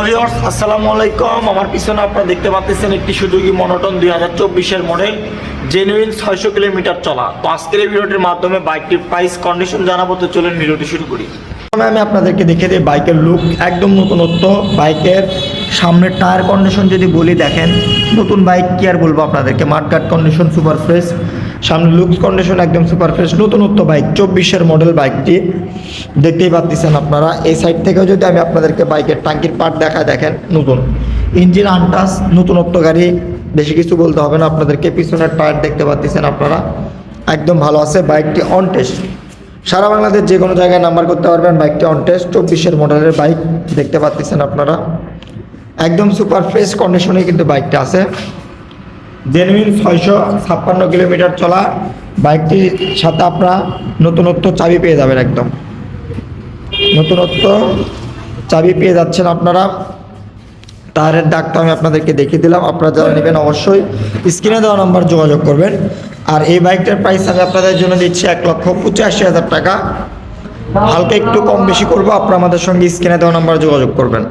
Viewers আসসালামু আলাইকুম। আমার পিছনে আপনারা দেখতে পাচ্ছেন একটি সুজুকি মনোটন 2024-এর মডেল, জেনুইন 600 কিলোমিটার চলা। তো আজকের এই ভিডিওটির মাধ্যমে বাইকটির প্রাইস কন্ডিশন জানাবো। তো চলুন ভিডিওটি শুরু করি। আমি আপনাদেরকে দেখে দিই বাইকের লুক, একদম নতুনত্ব। বাইকের সামনের টায়ার কন্ডিশন যদি বলি, দেখেন নতুন বাইক, কি আর বলবো আপনাদেরকে। মাঠঘাট কন্ডিশন সুপার ফ্রেশ, সামনে লুকস কন্ডিশন একদম সুপার ফ্রেশ, নতুনত্ব বাইক। 24-এর মডেল বাইকটি দেখতেই পাচ্ছেন আপনারা। এই সাইড থেকেও যদি আমি আপনাদেরকে বাইকের টাঙ্কির পার্ট দেখায়, দেখেন নতুন ইঞ্জিন, আনটাচ, নতুনত্ব গাড়ি, বেশি কিছু বলতে হবে না আপনাদেরকে। পিছনের টায়ার দেখতে পাচ্ছেন আপনারা, একদম ভালো আছে। বাইকটি অন টেস্ট, সারা বাংলাদেশ যে কোনো জায়গায় নাম্বার করতে পারবেন। বাইকটি অন টেস্ট, 24-এর মডেলের বাইক দেখতে পাচ্ছেন আপনারা, একদম সুপার ফ্রেশ কন্ডিশনে কিন্তু বাইকটা আছে। জেনুইন 656 কিলোমিটার চলা বাইকটির সাথে আপনারা নতুনত্ব চাবি পেয়ে যাবেন, একদম নতুনত্ব চাবি পেয়ে যাচ্ছেন আপনারা। টায়ারের দাগটা আমি আপনাদেরকে দেখিয়ে দিলাম। আপনারা যারা নেবেন অবশ্যই স্ক্রিনে দেওয়া নাম্বার যোগাযোগ করবেন। আর এই বাইকটার প্রাইস আমি আপনাদের জন্য দিচ্ছি 1,85,000 টাকা। হালকা একটু কম বেশি করবো, আপনারা আমাদের সঙ্গে স্ক্রিনে দেওয়া নাম্বার যোগাযোগ করবেন।